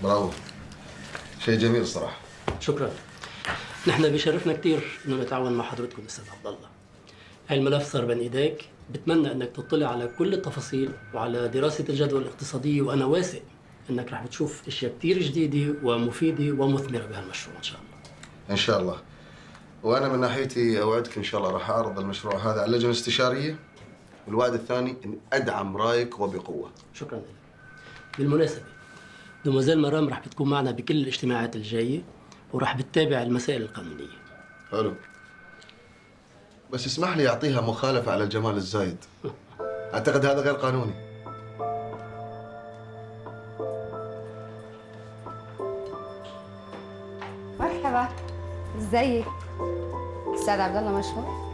برافو، شيء جميل الصراحه. شكرا. نحن بيشرفنا كثير انه نتعاون مع حضرتكم استاذ عبد الله. هاي الملف صار بين ايديك، بتمنى انك تطلع على كل التفاصيل وعلى دراسه الجدوى الاقتصاديه، وانا واثق انك رح بتشوف اشياء كثير جديده ومفيده ومثمره بهالمشروع ان شاء الله. ان شاء الله. وانا من ناحيتي اوعدك ان شاء الله راح اعرض المشروع هذا على اللجنه الاستشاريه، والوعد الثاني اني ادعم رايك وبقوه. شكرا لك. بالمناسبه دوموزيل مرام رح بتكون معنا بكل الاجتماعات الجايه، ورح بتتابع المسائل القانونيه. حلو. بس اسمح لي اعطيها مخالفه على الجمال الزايد. اعتقد هذا غير قانوني. مرحبا، ازيك؟ استاذ عبد الله مشهور؟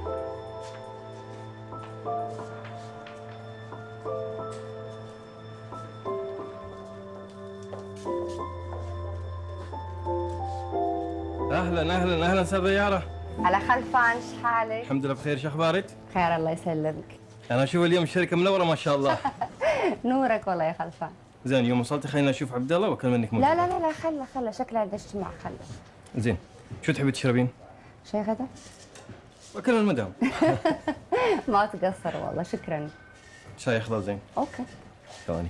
اهلا اهلا اهلا استاذ يارا. على خلفان، شو حالك؟ الحمد لله بخير، شو اخبارك؟ خير الله يسلمك. انا اشوف اليوم الشركه منوره ما شاء الله. نورك والله يا خلفان. زين يوم وصلتي خلينا نشوف عبد الله واكلم منك موجود. لا خله شكله عنده اجتماع، خله. زين شو تحبي تشربين؟ شاي غدا؟ واكلم المدام. ما تقصر والله، شكرا. شاي اخضر زين. اوكي. ثواني.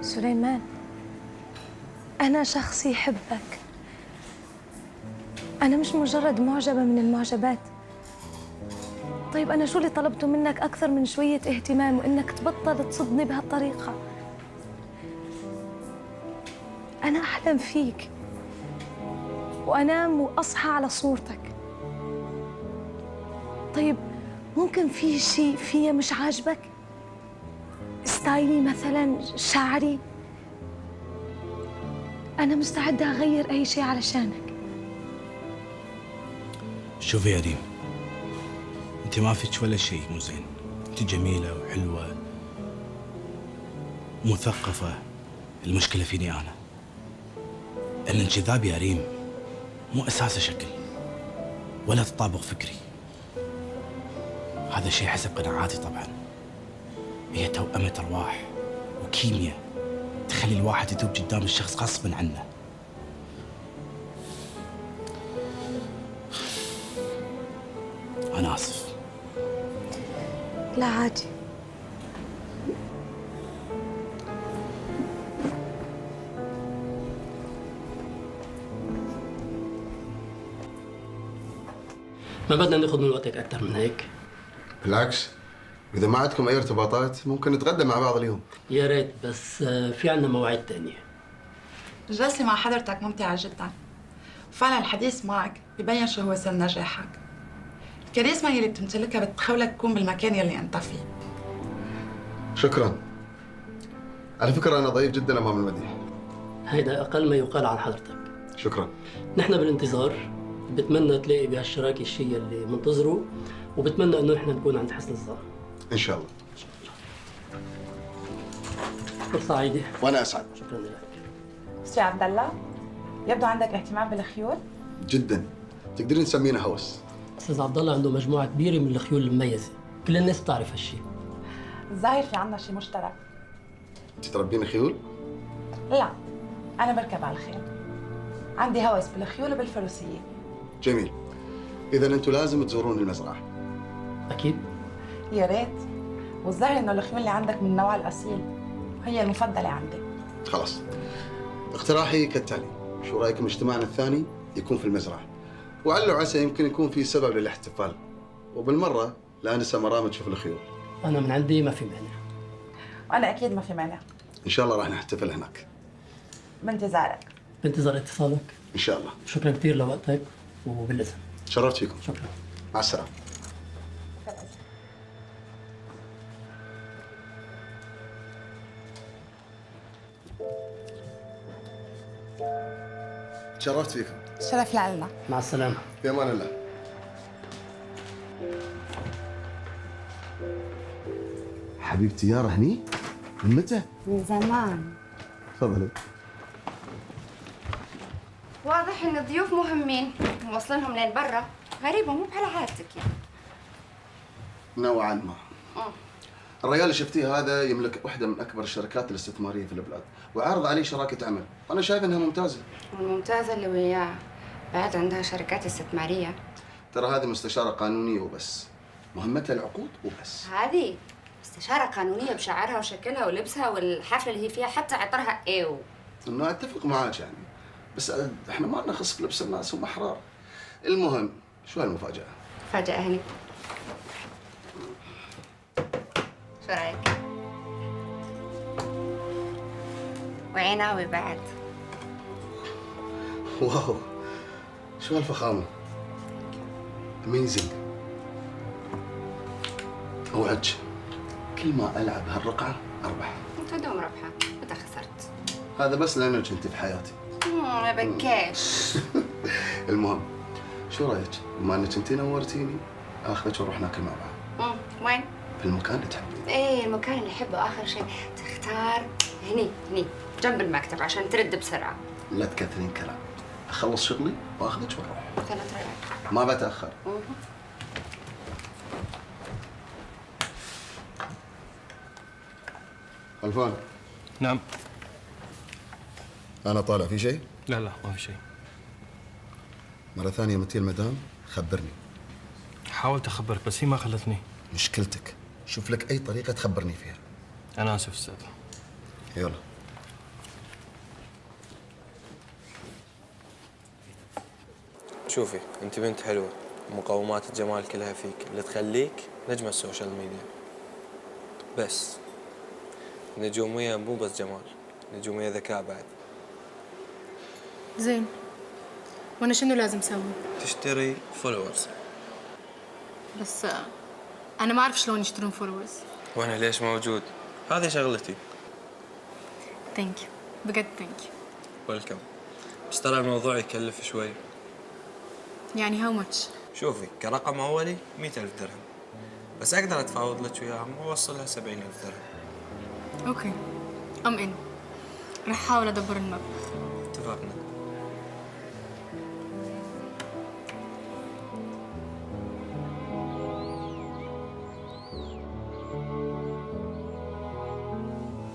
سليمان، أنا شخص يحبك. أنا مش مجرد معجبة من المعجبات. طيب أنا شو اللي طلبته منك أكثر من شوية اهتمام وإنك تبطل تصدني بهالطريقة؟ أنا أحلم فيك وأنام وأصحى على صورتك. طيب ممكن في شيء فيا مش عاجبك؟ ستايلي مثلا، شعري؟ أنا مستعدة أغير أي شيء علشانك. شوفي يا ريم، انت ما فيك ولا شيء مو زين. انت جميلة وحلوة مثقفة. المشكلة فيني أنا. الانجذاب يا ريم مو أساسه شكل ولا تطابق فكري. هذا شيء حسب قناعاتي طبعا. هي توأمة أرواح وكيمياء تخلي الواحد يذوب قدام الشخص غصبا عنه. أنا آسف. لا عادي. ما بدنا ناخذ من وقتك اكثر من هيك. بالعكس، اذا ما عندكم اي ارتباطات ممكن نتغدى مع بعض اليوم. يا ريت، بس في عنا مواعيد ثانيه. الجلسة مع حضرتك ممتعة جدا، وفعلا الحديث معك ببين شو هو سر نجاحك. الكاريزما يلي بتمتلكها بتخولك تكون بالمكان يلي انت فيه. شكرا. على فكره انا ضعيف جدا امام المديح. هيدا اقل ما يقال عن حضرتك. شكرا. نحن بالانتظار، بتمنى تلاقي بهالشراكه الشيء اللي منتظره، وبتمنى انه نحن نكون عند حسن الظن. ان شاء الله. فرصه سعيده. وانا اسعد. شكرا لك. استاذ عبد الله، يبدو عندك اهتمام بالخيول. جدا. تقدرين تسمينا هوس. استاذ عبد الله عنده مجموعه كبيره من الخيول المميزه، كل الناس بتعرف هالشيء. الظاهر في عنا شيء مشترك. انت تربين خيول؟ لا، انا بركب على الخيل. عندي هوس بالخيول وبالفروسيه. جميل. اذا انتم لازم تزورون المزرعه. اكيد. يا ريت. والظاهر انه الخيول اللي عندك من النوع الاصيل، وهي المفضله عندي. خلاص. اقتراحي كالتالي، شو رايكم اجتماعنا الثاني يكون في المزرعه؟ وعل وعسى يمكن يكون في سبب للاحتفال، وبالمره الانسه مرام تشوف الخيول. انا من عندي ما في مانع. وانا اكيد ما في مانع. ان شاء الله راح نحتفل هناك. بانتظارك. بانتظار اتصالك. ان شاء الله. شكرا كثير لوقتك وبالاذن. تشرفت فيكم. شكرا. مع السلامه. تشرفت فيكم. شرف لنا. مع السلامه. في امان الله. حبيبتي يارا هني؟ من متى؟ من زمان. تفضلي. واضح ان الضيوف مهمين موصلينهم لين برا. غريبة مو بحال عادتك يعني. نوعا ما. الرجال اللي شفتيه هذا يملك واحدة من أكبر الشركات الاستثمارية في البلاد، وعرض علي شراكة عمل، وأنا شايف إنها ممتازة. والممتازة اللي وياه بعد عندها شركات استثمارية. ترى هذه مستشارة قانونية وبس، مهمتها العقود وبس. هذه استشارة قانونية بشعرها وشكلها ولبسها والحفلة اللي هي فيها حتى عطرها ايو. إنه أتفق معاك يعني، بس إحنا ما نخص في لبس الناس، هم أحرار. المهم، شو هالمفاجأة؟ فاجأة هني. شو رأيك؟ وعيناوي بعد. واو، شو هالفخامة؟ اميزنج. اوعدك كل ما العب هالرقعة اربح. انت دوم ربحة، متى خسرت؟ هذا بس لانك انت في حياتي. ما بكاش. المهم، شو رايك؟ بما انك انت نورتيني، اخذك ونروح ناكل مع بعض. وين؟ في المكان اللي تحبيه. ايه المكان اللي احبه اخر شيء تختار هني جنب المكتب عشان ترد بسرعة. لا تكثرين كلام. اخلص شغلي واخذك ونروح. ثلاث ريال. ما بتاخر. خلفان، نعم. انا طالع في شيء؟ لا لا ما في شيء. مرة ثانية متي المدام خبرني. حاولت اخبرك بس هي ما خلتني. مشكلتك، شوف لك اي طريقة تخبرني فيها. انا اسف استاذ. يلا. شوفي انت بنت حلوه، مقومات الجمال كلها فيك اللي تخليك نجمة السوشيال ميديا. بس نجومية مو بس جمال، نجومية ذكاء بعد. زين، وانا شنو لازم اسوي؟ تشتري فولورز. بس انا ما اعرف شلون يشترون فولورز. وانا ليش موجود؟ هذه شغلتي. ثانك يو، بجد ثانك يو. ويلكم. بس ترى الموضوع يكلف شوي. يعني هاو ماتش؟ شوفي كرقم اولي 100,000 درهم، بس اقدر اتفاوض لك وياهم واوصلها 70,000 درهم. اوكي، ام ان. راح احاول ادبر المبلغ. اتفقنا.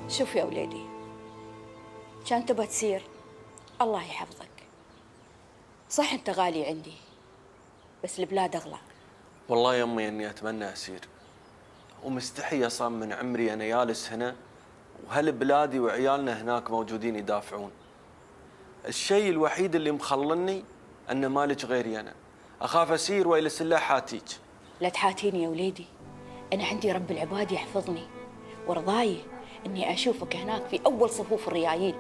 شوف يا ولادي، كان تبغى تسير الله يحفظك. صح انت غالي عندي، بس البلاد اغلى. والله يا امي اني اتمنى اسير، ومستحي اصلا من عمري انا جالس هنا وهالبلادي وعيالنا هناك موجودين يدافعون. الشيء الوحيد اللي مخلني ان مالك غيري، انا اخاف اسير ويلس الله حاتيك. لا تحاتيني يا وليدي، انا عندي رب العباد يحفظني ورضاي اني اشوفك هناك في اول صفوف الريايل،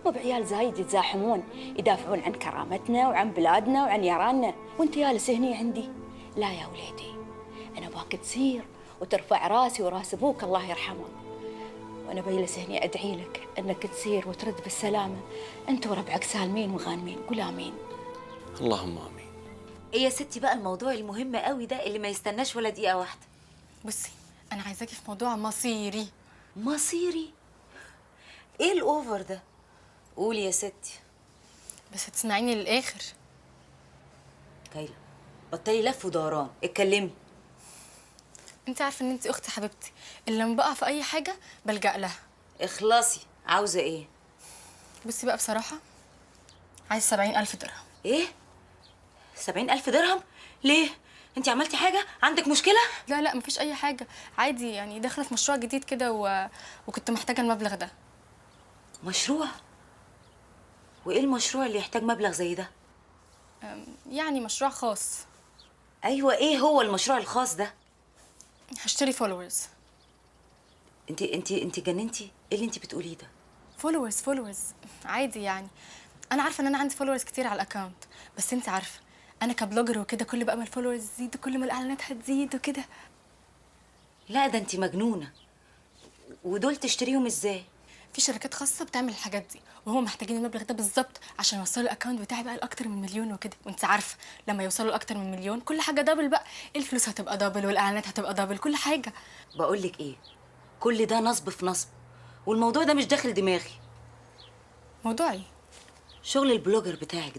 مو بعيال زايد يتزاحمون يدافعون عن كرامتنا وعن بلادنا وعن ياراننا وانت جالس هني عندي. لا يا وليدي، انا باك تسير وترفع راسي وراس ابوك الله يرحمه، وانا بجلس هني ادعي لك انك تسير وترد بالسلامه انت وربعك سالمين وغانمين. قول امين. اللهم امين. ايه يا ستي بقى الموضوع المهم قوي ده اللي ما يستناش ولا دقيقه واحده. بصي، انا عايزاكي في موضوع مصيري. مصيري؟ ايه الاوفر ده؟ قولي يا ستي. بس هتسمعيني للاخر. كايله بطلي لف ودوران، اتكلمي. انت عارفه ان انت اختي حبيبتي اللي لما بقع في اي حاجه بلجأ لها. اخلصي، عاوزه ايه؟ بصي بقى بصراحه، عايز 70,000 درهم. ايه؟ 70,000 درهم؟ ليه؟ انت عملتي حاجه؟ عندك مشكله؟ لا لا مفيش اي حاجه، عادي يعني داخله في مشروع جديد كده وكنت محتاجه المبلغ ده. مشروع؟ وايه المشروع اللي يحتاج مبلغ زي ده؟ يعني مشروع خاص. ايوه، ايه هو المشروع الخاص ده؟ هشتري فولورز. انت جننتي؟ ايه اللي انت بتقوليه ده؟ فولورز عادي يعني. انا عارفه ان انا عندي فولورز كتير على الاكونت، بس انت عارفه انا كبلوجر وكده كل بقى ما الفولورز تزيد كل ما الاعلانات هتزيد وكده. لا ده انت مجنونه. ودول تشتريهم ازاي؟ في شركات خاصه بتعمل الحاجات دي وهم محتاجين المبلغ ده بالظبط عشان يوصلوا الاكونت بتاعي بقى لاكتر من مليون وكده، وانت عارفه لما يوصلوا لاكتر من مليون كل حاجه دبل بقى، الفلوس هتبقى دبل والاعلانات هتبقى دبل كل حاجه. بقول لك ايه، كل ده نصب في نصب، والموضوع ده مش داخل دماغي. موضوعي شغل البلوجر بتاعك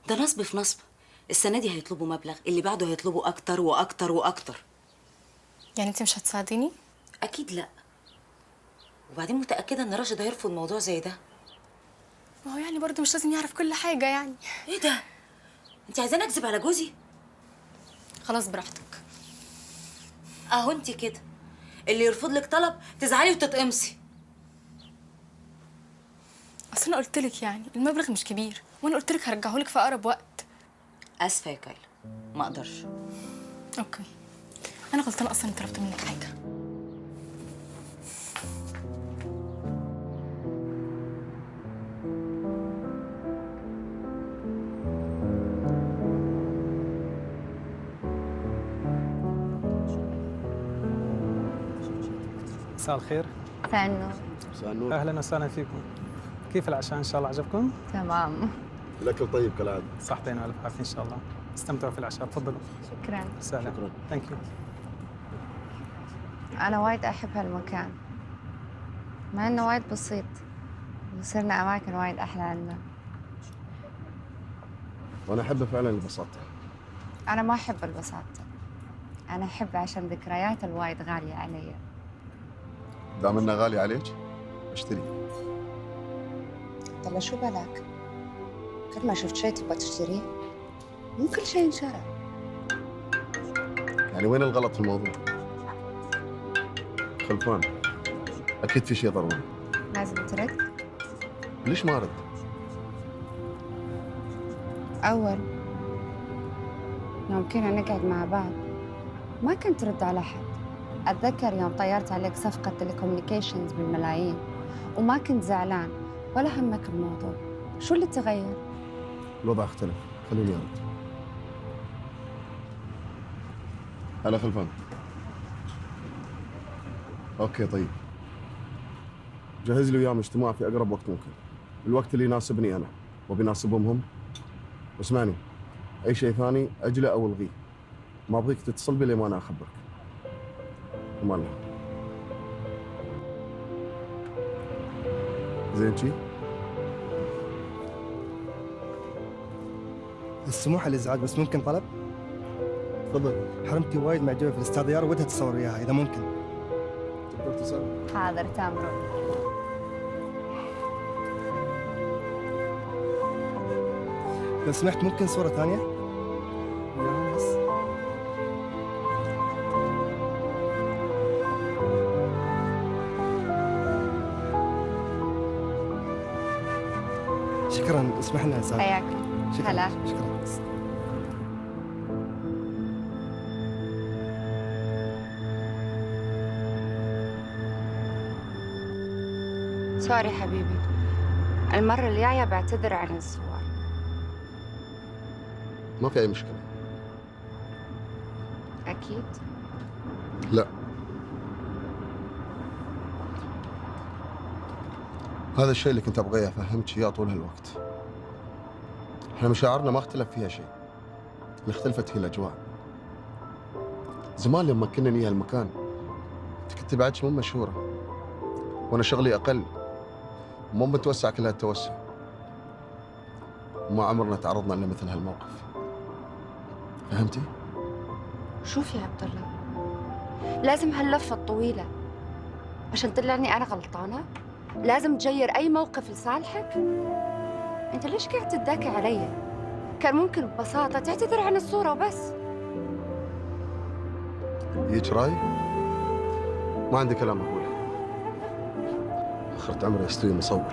ده نصب في نصب. السنة دي هيطلبوا مبلغ، اللي بعده هيطلبوا أكتر وأكتر وأكتر. يعني انت مش هتساعديني؟ أكيد لأ. وبعدين متأكدة إن راشد هيرفض موضوع زي ده. ما هو يعني برضه مش لازم يعرف كل حاجة يعني. إيه ده؟ أنت عايزاني أكذب على جوزي؟ خلاص براحتك. أهو أنت كده، اللي يرفض لك طلب تزعلي وتتقمصي. اصل انا قلت لك يعني المبلغ مش كبير، وانا قلت لك هرجعه لك في اقرب وقت. آسفة يا كايلا، ما أقدرش. اوكي، انا غلطانه اصلا اني طلبت منك حاجه. مساء الخير. مساء النور. مساء النور. اهلا وسهلا فيكم. كيف العشاء ان شاء الله عجبكم؟ تمام. الاكل طيب كالعاده. صحتين والف عافيه ان شاء الله. استمتعوا في العشاء، تفضلوا. شكرا. سهلا. شكرا. ثانك يو. أنا وايد أحب هالمكان، مع إنه وايد بسيط وصرنا أماكن وايد أحلى عنا. وانا احب فعلا البساطه. أنا ما أحب البساطة، أنا أحب عشان ذكريات الوايد غالية علي. دام انه غالي عليك اشتري. طلع شو بالك؟ كل ما شفت شيء تبغى تشتريه؟ مو كل شيء انشرى. يعني وين الغلط في الموضوع؟ خلفان، اكيد في شيء ضروري. لازم ترد. ليش ما ارد؟ أول يوم كنا نقعد مع بعض ما كنت ترد على حد. أتذكر يوم طيرت عليك صفقة تليكومنيكيشنز بالملايين وما كنت زعلان ولا همك الموضوع. شو اللي تغير؟ الوضع اختلف، خليني ارد. هلا خلفان. اوكي طيب، جهز لي وياهم اجتماع في اقرب وقت ممكن، الوقت اللي يناسبني انا وبيناسبهم هم. واسمعني، اي شيء ثاني اجله او الغيه. ما ابغيك تتصل بي لما انا اخبرك. امان الله. زين شي؟ السموح على الازعاج، بس ممكن طلب؟ تفضل. حرمتي وايد معجبه في الاستاذ ودها تصور وياها اذا ممكن. تقدر تسال؟ حاضر تامرون. لو سمحت ممكن صوره ثانيه؟ بس. شكرا، اسمح لنا يا ساره. حياكم. شكرا. هلا. شكرا. سوري حبيبي، المرة الجاية بعتذر عن الصور. ما في اي مشكله. أكيد. لا، هذا الشيء اللي كنت ابغاه افهمك اياه طول هالوقت. احنا مشاعرنا ما اختلف فيها شيء، اللي اختلفت هي الاجواء. زمان لما كنا نيجي هالمكان انت كنت بعدش مو مشهوره، وانا شغلي اقل ومو متوسع كل هالتوسع، وما عمرنا تعرضنا لمثل هالموقف. فهمتي؟ شوف يا عبد الله، لازم هاللفة الطويلة عشان تطلعني أنا غلطانة؟ لازم تجير أي موقف لصالحك؟ أنت ليش قاعد تتذاكى علي؟ كان ممكن ببساطة تعتذر عن الصورة وبس. يجيك راي؟ ما عندي كلام اقوله. اخرت عمري استوي مصور.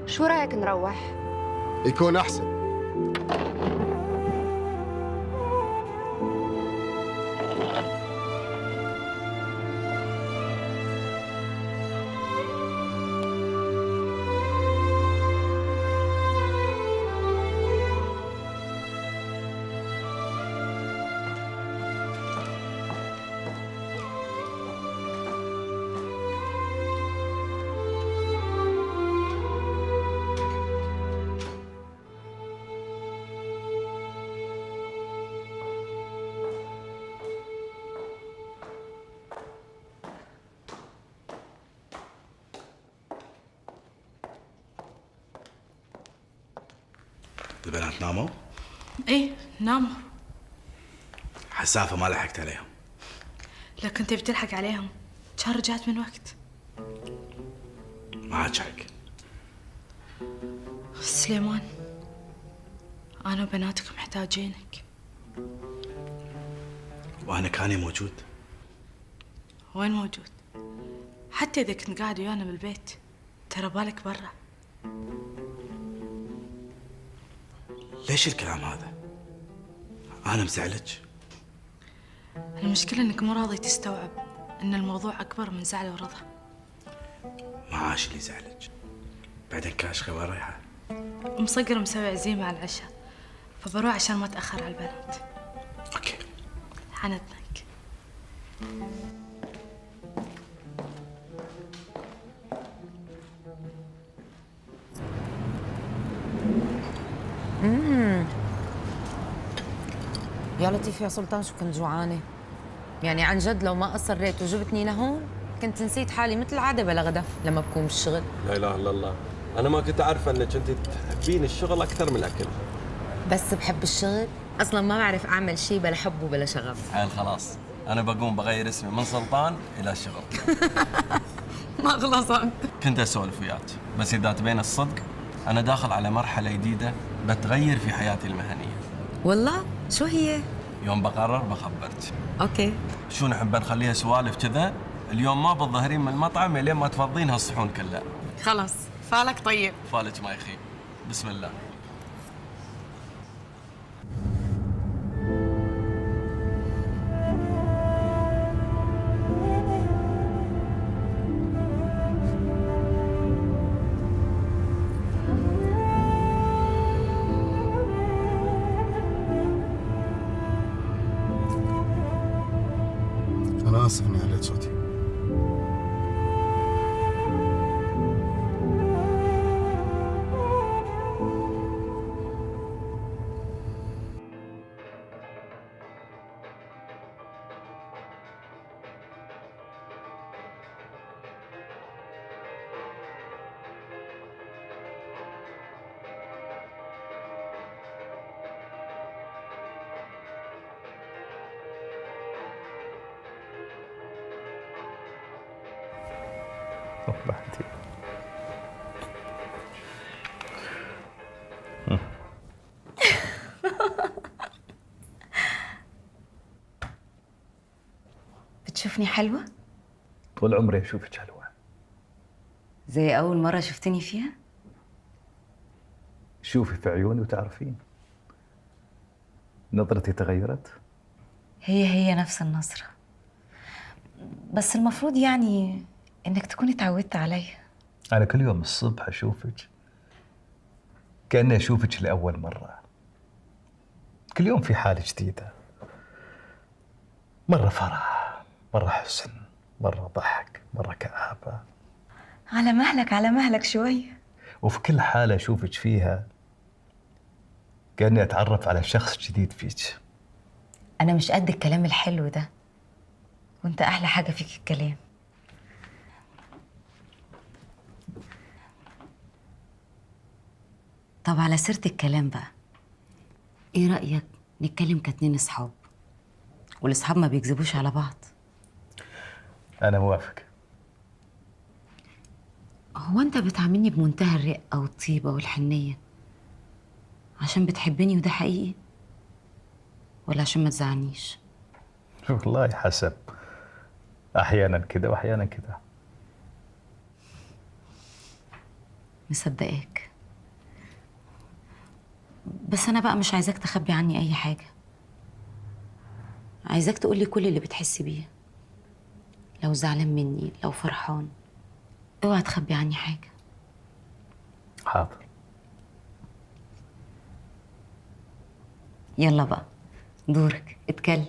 شو رأيك نروح؟ يكون احسن. البنات ناموا؟ ايه ناموا. حسافة ما لحقت عليهم. لو كنت بتلحق عليهم كان رجعت من وقت. ما عاد حق. سليمان، أنا وبناتك محتاجينك. وأنا كاني موجود. وين موجود؟ حتى إذا كنت قاعد ويانا بالبيت ترى بالك برا. ليش الكلام هذا؟ أنا مزعلك؟ المشكلة إنك مو راضي تستوعب إن الموضوع أكبر من زعل ورضا. ما عاش اللي زعلك. بعدين كاشخة وين رايحة؟ مصقر مسوي عزيمة على العشاء، فبروح عشان ما أتأخر على البنات. أوكي. حنتنك. يا لطيف يا سلطان، شو كنت جوعانة. يعني عن جد لو ما أصريت وجبتني لهون كنت نسيت حالي مثل العادة بلا غدا لما بكون بالشغل. لا اله الا الله، انا ما كنت عارفه انك انت تحبين الشغل اكثر من الاكل. بس بحب الشغل، أصلا ما بعرف أعمل شيء بلا حب وبلا شغف. عيل خلاص، انا بقوم بغير اسمي من سلطان الى شغل. ما خلصت. كنت اسولف وياك، بس اذا تبين الصدق انا داخل على مرحله جديده بتغير في حياتي المهنيه. والله شو هي؟ يوم بقرر بخبرك. اوكي. شو نحب نخليها سوالف كذا؟ اليوم ما بتظهرين من المطعم لين ما تفضين هالصحون كلها. خلص فالك طيب. فالك ما يخيب. بسم الله. أنا آسف إني عليت صوتي. صبحتي. بتشوفني حلوة؟ طول عمري أشوفك حلوة. زي أول مرة شفتني فيها؟ شوفي في عيوني وتعرفين. نظرتي تغيرت؟ هي نفس النظرة، بس المفروض يعني إنك تكوني تعودت علي. أنا كل يوم الصبح أشوفك كأني أشوفك لأول مرة. كل يوم في حالة جديدة، مرة فرح، مرة حزن، مرة ضحك، مرة كآبة. على مهلك شوي. وفي كل حالة أشوفك فيها كأني أتعرف على شخص جديد فيك. أنا مش قد الكلام الحلو ده، وأنت أحلى حاجة فيك الكلام. طب على سيرة الكلام بقى، إيه رأيك نتكلم كاتنين أصحاب؟ والأصحاب ما بيكذبوش على بعض. أنا موافق. هو أنت بتعاملني بمنتهى الرقة والطيبة والحنية عشان بتحبني وده حقيقي، ولا عشان ما تزعلنيش؟ والله حسب، أحيانا كده وأحيانا كده. مصدقاك، بس أنا بقى مش عايزاك تخبي عني أي حاجة. عايزاك تقولي كل اللي بتحس بيه. لو زعلان مني، لو فرحان، اوعى تخبي عني حاجة. حاضر. يلا بقى دورك، اتكلم.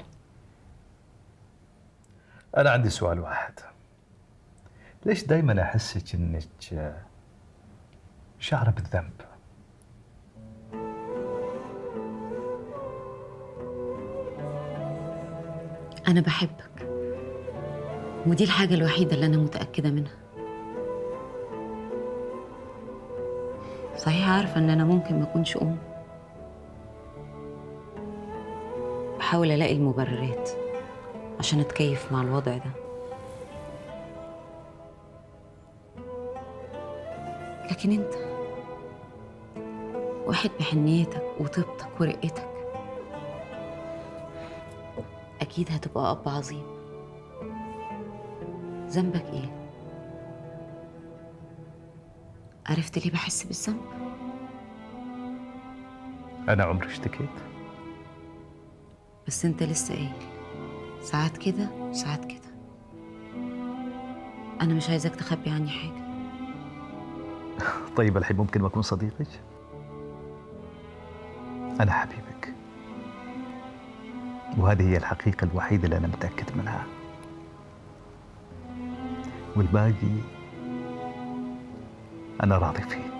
أنا عندي سؤال واحد. ليش دايما أحسك إنك شعرة بالذنب؟ أنا بحبك، ودي الحاجة الوحيدة اللي أنا متأكدة منها. صحيح عارفة إن أنا ممكن ما أكونش أم، بحاول ألاقي المبررات عشان أتكيف مع الوضع ده، لكن أنت واحد بحنيتك وطيبتك ورقتك أكيد هتبقى أب عظيم. ذنبك إيه؟ عرفت ليه بحس بالذنب؟ أنا عمري اشتكيت؟ بس أنت لسه قايل ساعات كده وساعات كده. أنا مش عايزاك تخبي عني حاجة. طيب الحين ممكن ما أكون صديقك؟ أنا حبيبك، وهذه هي الحقيقة الوحيدة اللي أنا متأكد منها، والباقي أنا راضي فيه.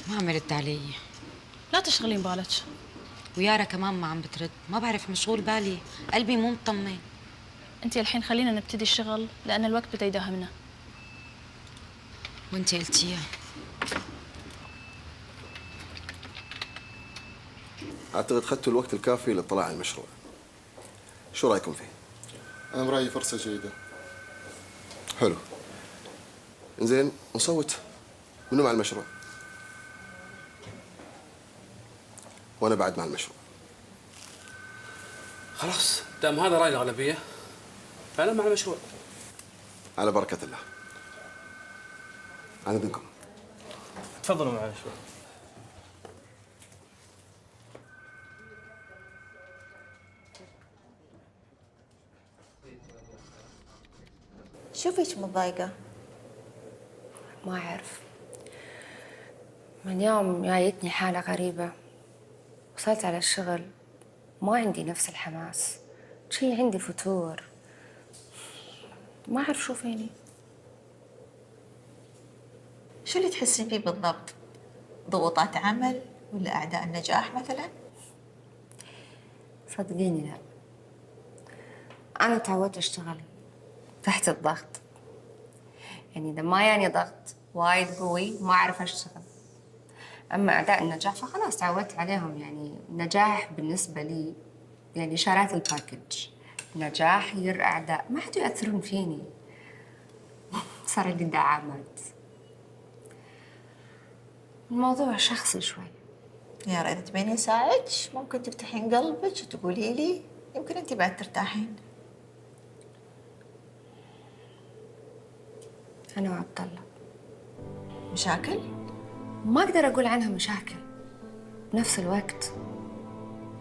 ما عم يرد علي. لا تشغلين بالك. ويارا كمان ما عم بترد، ما بعرف مشغول بالي، قلبي مو مطمن. انت الحين خلينا نبتدي الشغل لأن الوقت بدا يداهمنا. وانت قلتيها. اعتقد اخذتوا الوقت الكافي للاطلاع على المشروع. شو رايكم فيه؟ انا برايي فرصه جيده. حلو. زين، نصوت. منو مع المشروع؟ وانا بعد مع المشروع. خلاص دام هذا راي الاغلبيه فانا مع المشروع. على بركه الله. عن اذنكم. تفضلوا معنا شوي. شو فيك متضايقة؟ ما أعرف، من يوم جايتني حالة غريبة وصلت على الشغل ما عندي نفس الحماس، شي عندي فتور، ما أعرف شو فيني. شو اللي تحسين فيه بالضبط؟ ضغوطات عمل ولا أعداء النجاح مثلا؟ صدقيني لا، أنا تعودت أشتغل تحت الضغط، يعني إذا ما يعني ضغط وايد قوي ما أعرف أشتغل. أما أعداء النجاح فخلاص تعودت عليهم، يعني النجاح بالنسبة لي يعني شريت الباكج، نجاح غير أعداء ما حد يأثرون فيني. صار لي دعامات. الموضوع شخصي شوي. يا ريت تبيني أساعدك، ممكن تفتحين قلبك وتقولي لي، يمكن أنت بعد ترتاحين. أنا وعبد الله. مشاكل؟ ما أقدر أقول عنها مشاكل، بنفس الوقت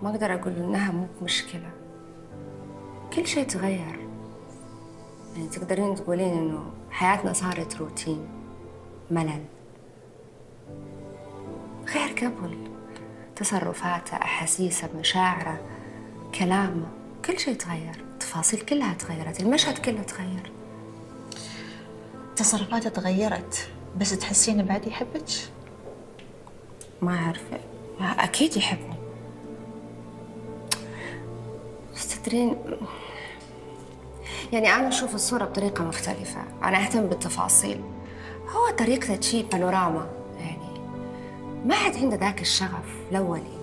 ما أقدر أقول إنها مو مشكلة. كل شيء تغير، يعني تقدرين تقولين إنه حياتنا صارت روتين، ملل. غير قبل، تصرفاته، أحاسيسه، مشاعره، كلامه، كل شيء تغير، التفاصيل كلها تغيرت، المشهد كله تغير. تصرفاته تغيرت، بس تحسين بعد يحبك؟ ما أعرف، أكيد يحبني، بس تدرين يعني أنا أشوف الصورة بطريقة مختلفة، أنا أهتم بالتفاصيل، هو طريقته شي بانوراما، يعني ما حد عنده ذاك الشغف الأولي.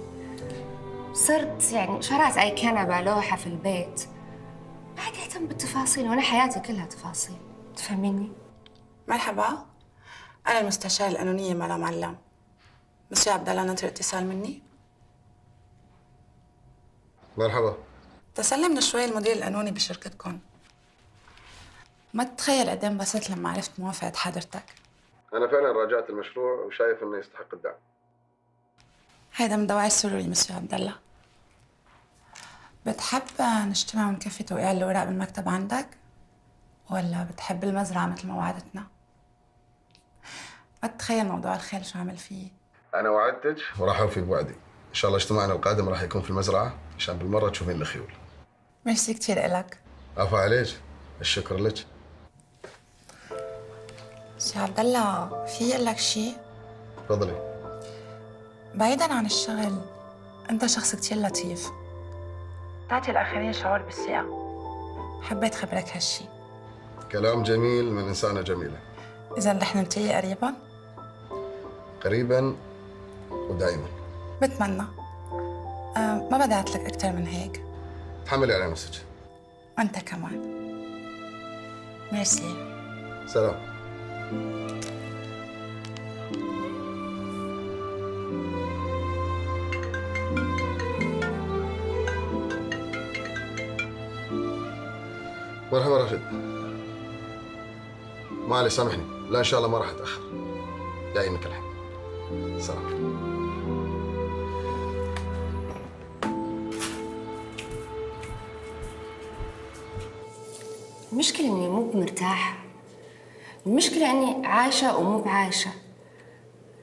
صرت يعني شريت أي كنبة لوحة في البيت، ما حد يهتم بالتفاصيل، وأنا حياتي كلها تفاصيل، تفهميني؟ مرحبا، أنا المستشارة القانونية ملام علام. مسيو عبد الله ناطر اتصال مني؟ مرحبا. تسلمنا شوي المدير القانوني بشركتكم. ما تتخيل قد ايه انبسطت لما عرفت موافقة حضرتك. انا فعلا راجعت المشروع وشايف انه يستحق الدعم. هيدا من دواعي سروري مسيو عبد الله. بتحب نجتمع ونكفي توقيع الأوراق بالمكتب عندك؟ ولا بتحب المزرعة مثل ما وعدتنا؟ ما تتخيل موضوع الخيل شو عمل فيه. انا وعدتك وراح اوفي بوعدي. ان شاء الله اجتماعنا القادم راح يكون في المزرعه عشان بالمره تشوفين الخيول. ميرسي كثير إلك. عفا عليك، الشكر لك. مسيو عبد الله، في اقول لك شيء؟ تفضلي. بعيداً عن الشغل، أنت شخص كتير لطيف، تعطي الآخرين شعور بالثقة. حبيت خبرك هالشي. كلام جميل من انسانه جميله. إذا رح نلتقي قريباً؟ قريبا ودائما. بتمنى. ما بدي أعطلك أكتر من هيك. تحملي على نفسك. وأنت كمان. ميرسي. سلام. مرحبا راشد. معلش سامحني، لا ان شاء الله ما راح اتاخر. جايينك الحين. سلام. المشكلة إني مو مرتاحة، المشكلة إني عايشة ومو بعايشة،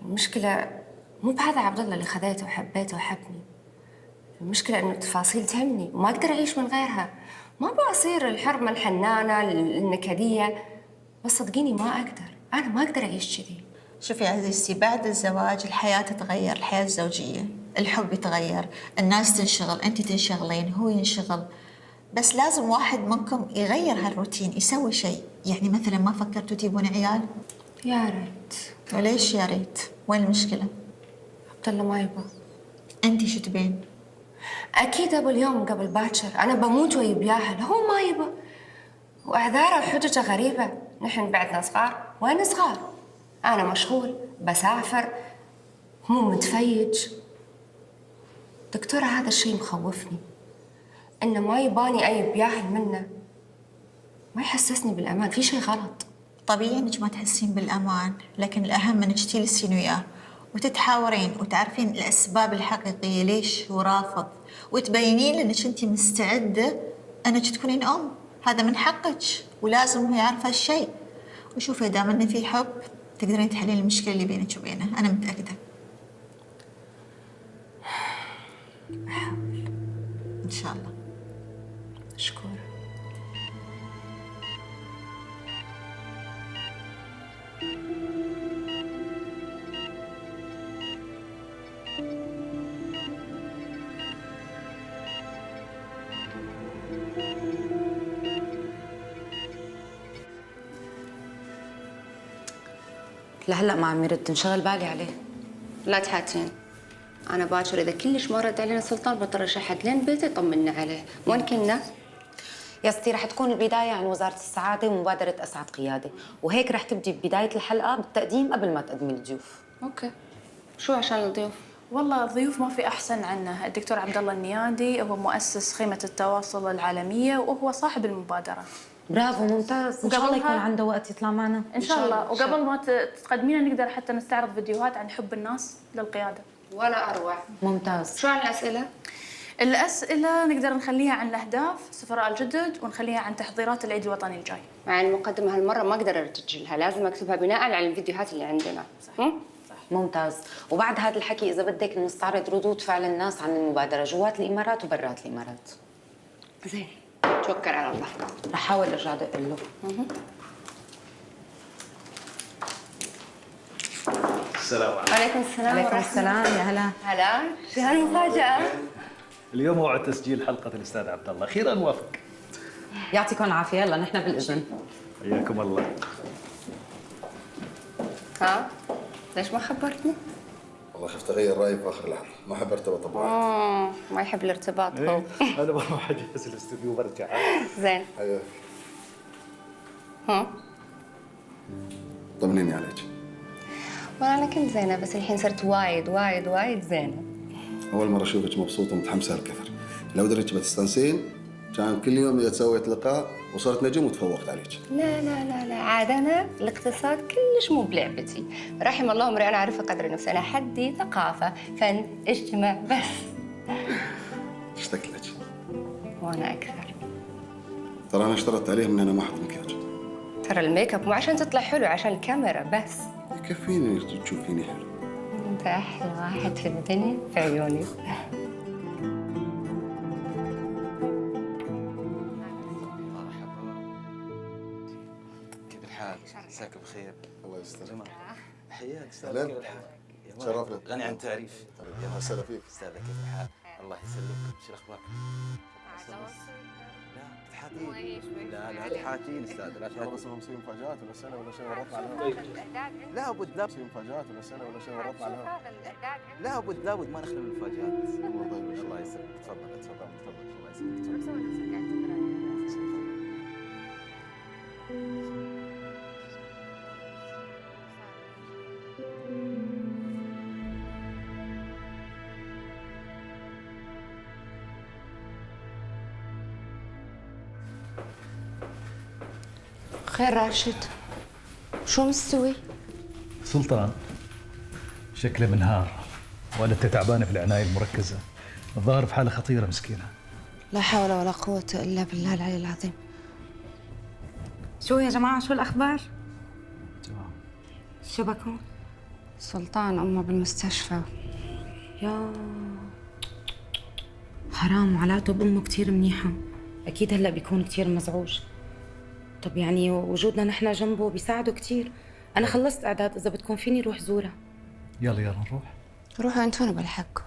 المشكلة مو بهذا عبد الله اللي خذيته وحبيته وحبني، المشكلة إنه التفاصيل تهمني وما أقدر أعيش من غيرها، ما بصير الحرمة الحنانة النكدية، بس صدقيني ما أقدر، أنا ما أقدر أعيش كذي. شوفي عزيزتي، بعد الزواج الحياة تتغير، الحياة الزوجية، الحب يتغير، الناس تنشغل، أنت تنشغلين، هو ينشغل، بس لازم واحد منكم يغير هالروتين، يسوي شيء. يعني مثلا ما فكرتوا تجيبون عيال؟ يا ريت. وليش يا ريت؟ وين المشكلة؟ عبد الله ما يبغى. انت شو تبين؟ اكيد ابو اليوم قبل باكر، انا بموت ويبياهل، هو ما يبغى. واعذاره وحججه غريبه، نحن بعدنا صغار، وين صغار؟ انا مشغول، بسافر، مو متفيج. دكتورة هذا الشيء مخوفني، انه ما يباني اي بياهل منه، ما يحسسني بالامان، في شيء غلط. طبيعي انك ما تحسين بالامان، لكن الاهم انك تجلسين وياه وتتحاورين وتعرفين الاسباب الحقيقيه ليش هو رافض، وتبينين انك انت مستعده انك تكونين ام. هذا من حقك ولازم هو يعرف هالشيء. وشوفي دام انه في حب تقدرين تحلين المشكله اللي بينك وبينه، انا متاكده. بحاول ان شاء الله. مشكورة. لهلا ما عم يرد، انشغل بالي عليه. لا تحاتين، أنا باكر إذا كلش ما رد علينا سلطان بضطر أشحت لين بيته يطمنا عليه. وين كنا؟ يا ستي رح تكون البداية عن وزارة السعادة ومبادرة أسعد قيادة، وهيك رح تبدي بداية الحلقة بالتقديم قبل ما تقدمي الضيوف. أوكي. شو عشان الضيوف؟ والله الضيوف ما في أحسن عنه. الدكتور عبد الله النيادي هو مؤسس خيمة التواصل العالمية وهو صاحب المبادرة. برافو، ممتاز. إن شاء الله يكون عنده وقت يطلع معنا. إن شاء الله. وقبل ما تقدمينا نقدر حتى نستعرض فيديوهات عن حب الناس للقيادة. ولا أروع. ممتاز. شو عن الأسئلة؟ الأسئلة نقدر نخليها عن الأهداف السفراء الجدد، ونخليها عن تحضيرات العيد الوطني الجاي. مع المقدمة هالمرة ما أقدر أرتجلها، لازم أكتبها بناء على الفيديوهات اللي عندنا. صح. ممتاز. وبعد هذا الحكي إذا بدك نستعرض ردود فعل الناس عن المبادرة جوات الإمارات وبرات الإمارات. زين، توكل على الله. رح أحاول أرجع أدق له. السلام عليكم. وعليكم السلام. عليكم السلام. يا هلا. هلا. شو هالمفاجأة؟ اليوم موعد تسجيل حلقة الأستاذ عبد الله، أخيرا وافق. يعطيكم العافية، يلا نحن بالإذن. حياكم الله. ها؟ ليش ما خبرتني؟ والله خفت اغير رايي في اخر لحظه، ما احب ارتبط بواحد. ما يحب الارتباط هو. أنا بروح أجهز الاستوديو وبرجع. زين. حياك. ها؟ طمنيني عليك. والله أنا كنت زينة، بس الحين صرت وايد وايد وايد زينة. اول مره اشوفك مبسوطه ومتحمسه هالكثر. لو دريت بتستانسين كان كل يوم سويت لقاء وصرت نجم وتفوقت عليك. لا لا لا لا، عاد أنا الاقتصاد كلش مو بلعبتي. رحم الله امرئ أنا عارفة قدر نفسي، أنا حدي ثقافة، فن، اجتماع بس. اشتقت لك. وأنا أكثر. ترى انا اشترطت عليه ان انا ما احط مكياج. ترى الميك اب مو عشان تطلع حلو، عشان الكاميرا بس. يكفيني تشوفيني حلو. أنت أحلى واحد في الدنيا في عيوني. كيف الحال؟ مساك بخير. الله يستر. حياك استاذ. أهلاً. كيف الحال؟ تشرفنا. غني عن التعريف. يا هلا فيك. استاذ كيف الحال؟ الله يسلمك. شو الاخبار؟ لا لا تحاتين استاذ، لا تحاتين. بس مسوي مفاجآت ولا سنه ولا شيء ورطنا على لا بد لا مسوي مفاجآت ولا سنه ولا شيء ورطنا على لا بد لا بد ما نخلو من المفاجآت. الله الله يسلمك. تفضل تفضل تفضل. الله يسلمك. خير راشد، شو مستوي؟ سلطان شكله منهار، والدته تعبانة في العناية المركزة، الظاهر في حالة خطيرة مسكينة. لا حول ولا قوة إلا بالله العلي العظيم. شو يا جماعة، شو الأخبار؟ شو بكون؟ سلطان أمه بالمستشفى. يا حرام، وعلاقته بأمه كتير منيحة، أكيد هلأ بيكون كتير مزعوج. طب يعني وجودنا نحن جنبه بيساعده كتير. أنا خلصت إعداد، إذا بدكم فيني روح زورها. يلا يلا نروح. روحوا أنتوا، أنا بلحقكم.